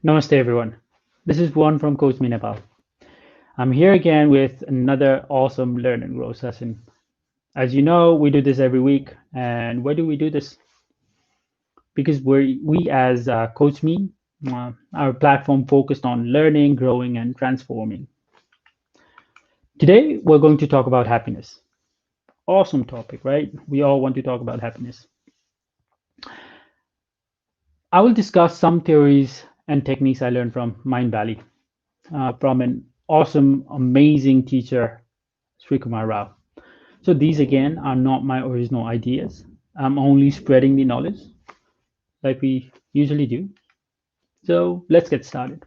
Namaste, everyone. This is Juan from Coach Me Nepal. I'm here again with another awesome learn and grow session. As you know, we do this every week. And why do we do this? Because we as Coach Me, our platform focused on learning, growing, and transforming. Today, we're going to talk about happiness. Awesome topic, right? We all want to talk about happiness. I will discuss some theories and techniques I learned from Mind Valley, from an awesome, amazing teacher, SriKumar Rao. So these again are not my original ideas. I'm only spreading the knowledge like we usually do. So let's get started.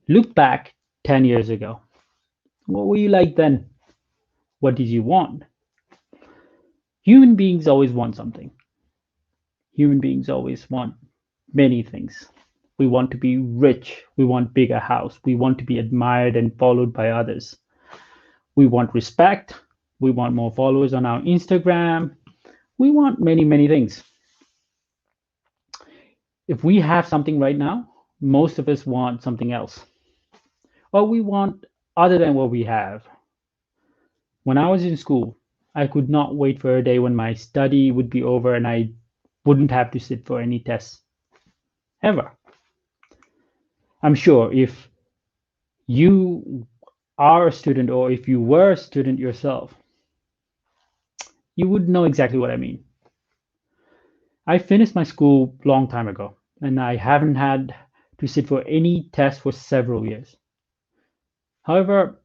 Look back 10 years ago. What were you like then? What did you want? Human beings always want something. Human beings always want many things. We want to be rich. We want bigger house. We want to be admired and followed by others. We want respect. We want more followers on our Instagram. We want many, many things. If we have something right now, most of us want something else. Or we want other than what we have. When I was in school, I could not wait for a day when my study would be over and I wouldn't have to sit for any tests. Ever. I'm sure if you are a student or if you were a student yourself, you would know exactly what I mean. I finished my school long time ago and I haven't had to sit for any test for several years. However,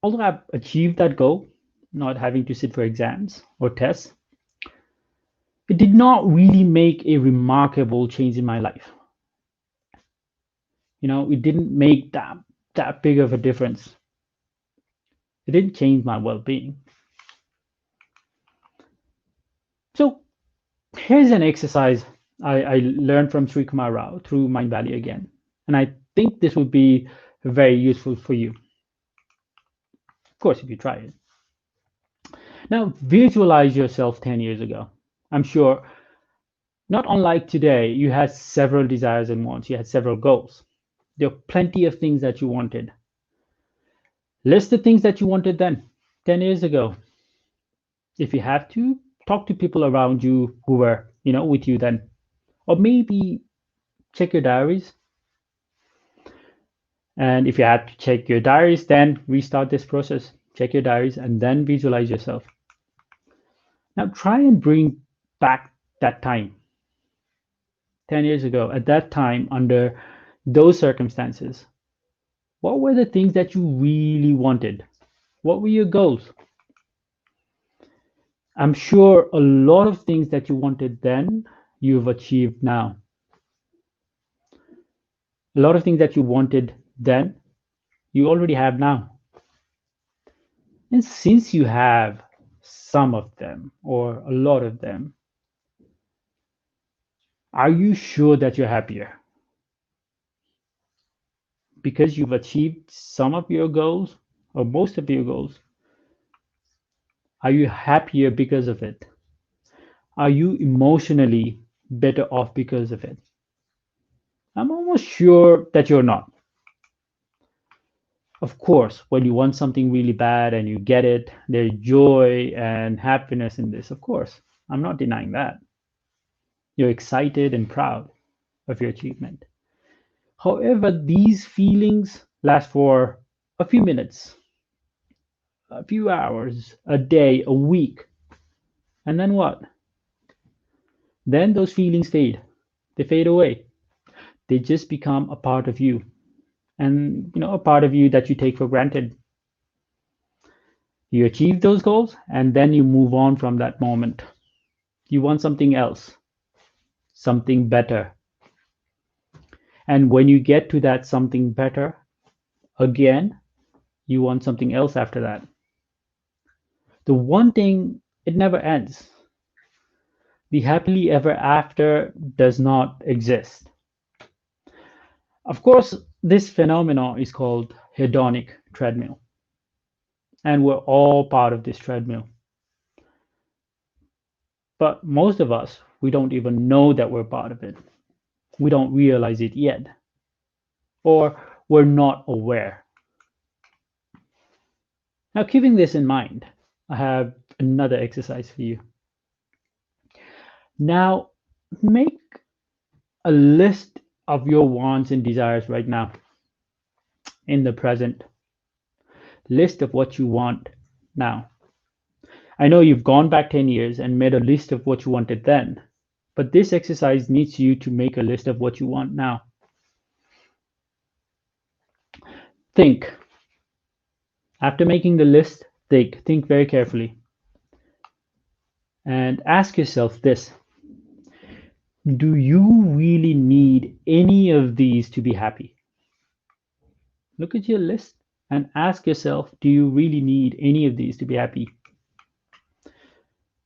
although I've achieved that goal, not having to sit for exams or tests, it did not really make a remarkable change in my life. It didn't make that big of a difference. It didn't change my well-being. So here's an exercise I learned from SriKumar Rao through Mind Valley again. And I think this would be very useful for you. Of course, if you try it. Now, visualize yourself 10 years ago. I'm sure, not unlike today, you had several desires and wants. You had several goals. There are plenty of things that you wanted. List the things that you wanted then, 10 years ago. If you have to, talk to people around you who were, with you then. Or maybe check your diaries. And if you had to check your diaries, then restart this process. Check your diaries and then visualize yourself. Now try and bring back that time 10 years ago. At that time, under those circumstances, what were the things that you really wanted? What were your goals? I'm sure a lot of things that you wanted then, you've achieved now. A lot of things that you wanted then, you already have now. And since you have some of them or a lot of them, are you sure that you're happier? Because you've achieved some of your goals or most of your goals, are you happier because of it? Are you emotionally better off because of it? I'm almost sure that you're not. Of course, when you want something really bad and you get it, there's joy and happiness in this. Of course, I'm not denying that. You're excited and proud of your achievement. However, these feelings last for a few minutes, a few hours, a day, a week. And then what? Then those feelings fade. They fade away. They just become a part of you. And a part of you that you take for granted. You achieve those goals and then you move on from that moment. You want something else, something better. And when you get to that something better, again, you want something else after that. The one thing, it never ends. The happily ever after does not exist. Of course, this phenomenon is called hedonic treadmill. And we're all part of this treadmill. But most of us, we don't even know that we're part of it. we don't realize it yet, or we're not aware. Now, keeping this in mind, I have another exercise for you. Now, make a list of your wants and desires right now in the present. List of what you want now. I know you've gone back 10 years and made a list of what you wanted then, but this exercise needs you to make a list of what you want now. Think. After making the list, think very carefully. And ask yourself this: do you really need any of these to be happy? Look at your list and ask yourself, do you really need any of these to be happy?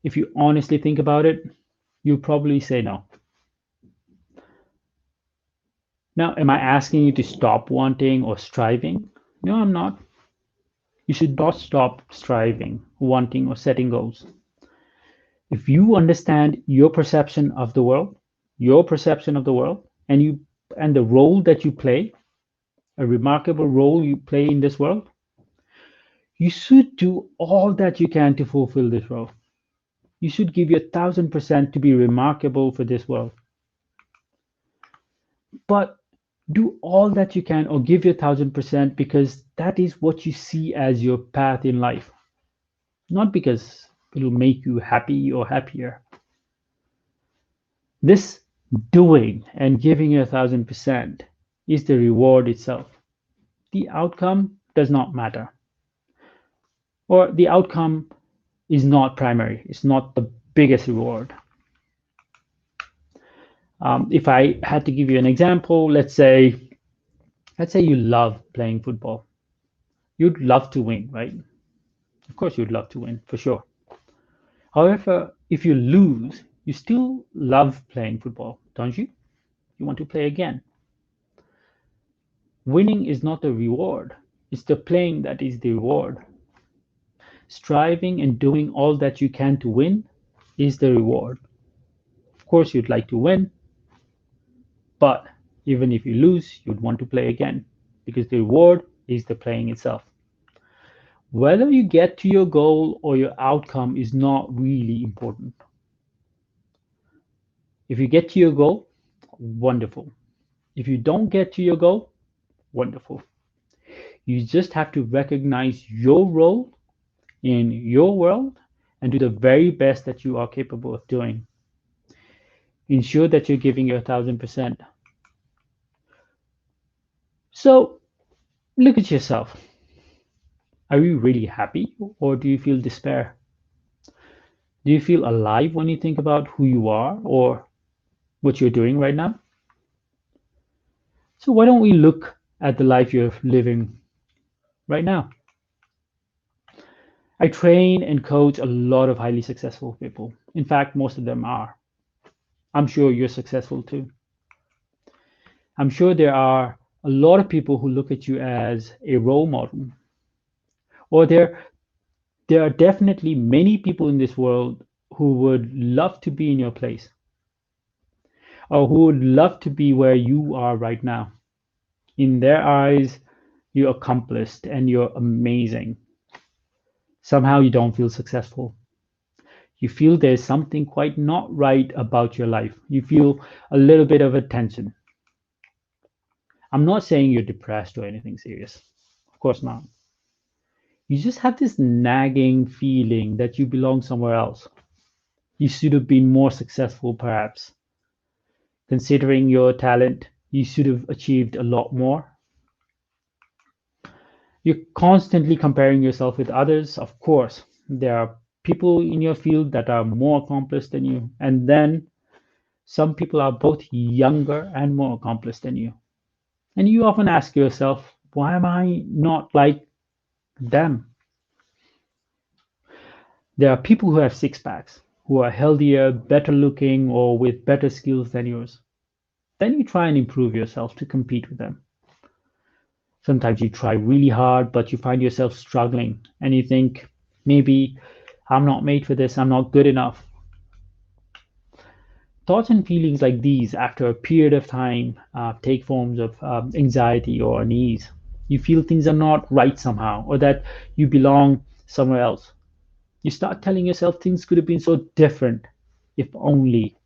If you honestly think about it, you'll probably say no. Now, am I asking you to stop wanting or striving? No, I'm not. You should not stop striving, wanting, or setting goals. If you understand your perception of the world, and the role that you play, a remarkable role you play in this world, you should do all that you can to fulfill this role. You should give your 1,000% to be remarkable for this world. But do all that you can, or give your 1,000%, because that is what you see as your path in life, not because it'll make you happy or happier. This doing and giving your 1,000% is the reward itself. The outcome does not matter, or the outcome is not primary. It's not the biggest reward. If I had to give you an example, let's say you love playing football. You'd love to win, right? Of course, you'd love to win, for sure. However, if you lose, you still love playing football, don't you? You want to play again. Winning is not the reward. It's the playing that is the reward. Striving and doing all that you can to win is the reward. Of course, you'd like to win, but even if you lose, you'd want to play again, because the reward is the playing itself. Whether you get to your goal or your outcome is not really important. If you get to your goal, wonderful. If you don't get to your goal, wonderful. You just have to recognize your role in your world and do the very best that you are capable of doing. Ensure that you're giving your 1,000%. So look at yourself. Are you really happy, or do you feel despair? Do you feel alive when you think about who you are or what you're doing right now? So why don't we look at the life you're living right now? I train and coach a lot of highly successful people. In fact, most of them are. I'm sure you're successful too. I'm sure there are a lot of people who look at you as a role model. Or there are definitely many people in this world who would love to be in your place, or who would love to be where you are right now. In their eyes, you're accomplished and you're amazing. Somehow you don't feel successful. You feel there's something quite not right about your life. You feel a little bit of a tension. I'm not saying you're depressed or anything serious. Of course not. You just have this nagging feeling that you belong somewhere else. You should have been more successful, perhaps. Considering your talent, you should have achieved a lot more. You're constantly comparing yourself with others. Of course, there are people in your field that are more accomplished than you, and then some people are both younger and more accomplished than you. And you often ask yourself, why am I not like them? There are people who have six packs, who are healthier, better looking, or with better skills than yours. Then you try and improve yourself to compete with them. Sometimes you try really hard, but you find yourself struggling, and you think, maybe I'm not made for this, I'm not good enough. Thoughts and feelings like these, after a period of time, take forms of anxiety or unease. You feel things are not right somehow, or that you belong somewhere else. You start telling yourself things could have been so different if only.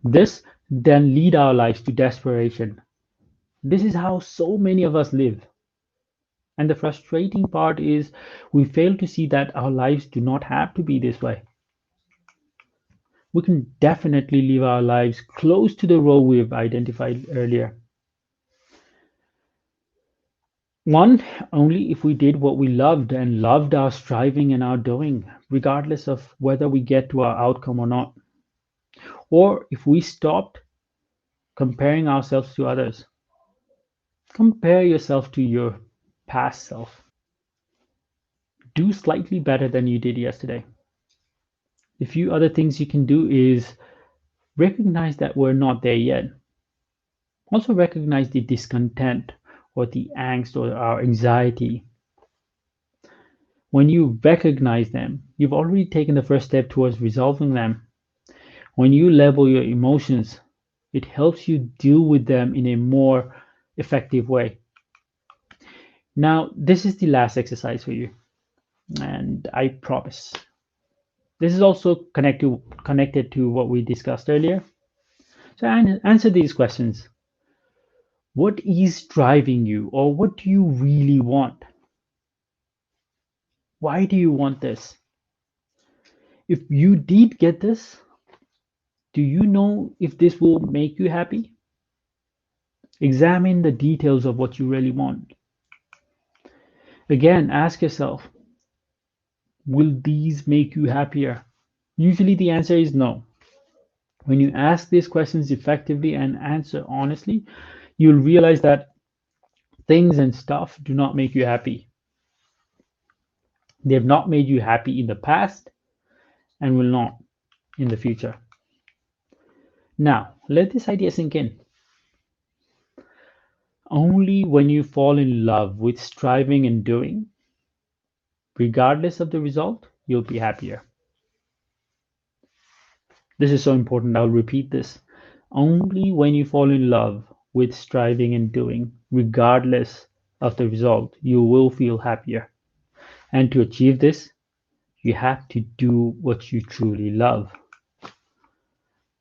This then lead our lives to desperation. This is how so many of us live. And the frustrating part is we fail to see that our lives do not have to be this way. We can definitely live our lives close to the role we've identified earlier. One, only if we did what we loved and loved our striving and our doing, regardless of whether we get to our outcome or not. Or if we stopped comparing ourselves to others. Compare yourself to your past self. Do slightly better than you did yesterday. A few other things you can do is recognize that we're not there yet. Also recognize the discontent or the angst or our anxiety. When you recognize them, you've already taken the first step towards resolving them. When you level your emotions, it helps you deal with them in a more effective way. Now, this is the last exercise for you, and I promise. This is also connected to what we discussed earlier. So answer these questions. What is driving you, or what do you really want? Why do you want this? If you did get this, do you know if this will make you happy? Examine the details of what you really want. Again, ask yourself, will these make you happier? Usually the answer is no. When you ask these questions effectively and answer honestly, you'll realize that things and stuff do not make you happy. They have not made you happy in the past and will not in the future. Now, let this idea sink in. Only when you fall in love with striving and doing, regardless of the result, you'll be happier. This is so important. I'll repeat this. Only when you fall in love with striving and doing, regardless of the result, you will feel happier. And to achieve this, you have to do what you truly love.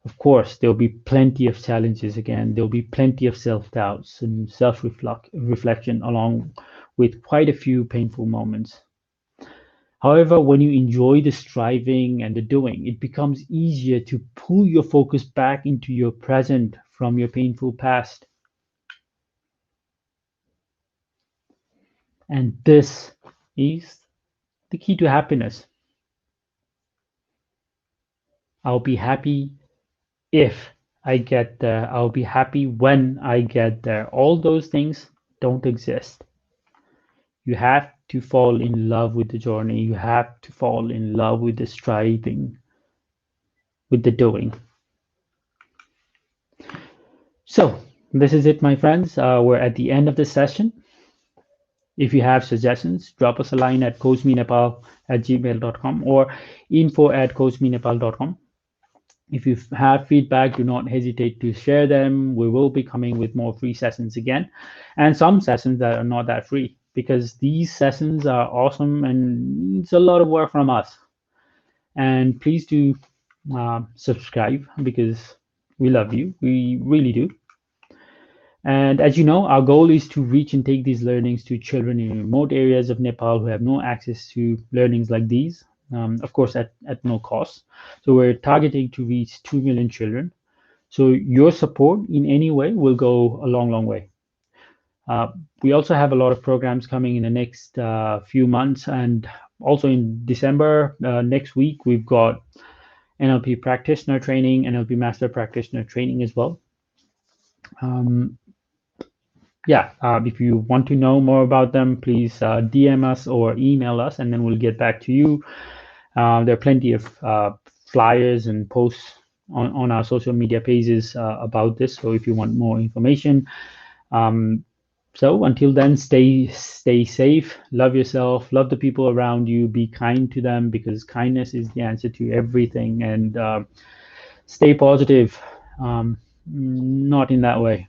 Of course, there'll be plenty of challenges again. There'll be plenty of self doubts and self reflection, along with quite a few painful moments. However, when you enjoy the striving and the doing, it becomes easier to pull your focus back into your present from your painful past. And this is the key to happiness. I'll be happy if I get there. I'll be happy when I get there. All those things don't exist. You have to fall in love with the journey. You have to fall in love with the striving, with the doing. So, this is it, my friends. We're at the end of the session. If you have suggestions, drop us a line at coachmenepal@gmail.com or info@coachmenepal.com. If you have feedback, do not hesitate to share them. We will be coming with more free sessions again, and some sessions that are not that free, because these sessions are awesome and it's a lot of work from us. And please do subscribe, because we love you. We really do. And as you know, our goal is to reach and take these learnings to children in remote areas of Nepal who have no access to learnings like these, of course, at no cost. So we're targeting to reach 2 million children. So your support in any way will go a long, long way. We also have a lot of programs coming in the next few months. And also in December, next week, we've got NLP practitioner training, NLP master practitioner training as well. If you want to know more about them, please DM us or email us, and then we'll get back to you. There are plenty of flyers and posts on our social media pages about this. So if you want more information, so until then, stay safe, love yourself, love the people around you, be kind to them, because kindness is the answer to everything. And Stay positive. Not in that way.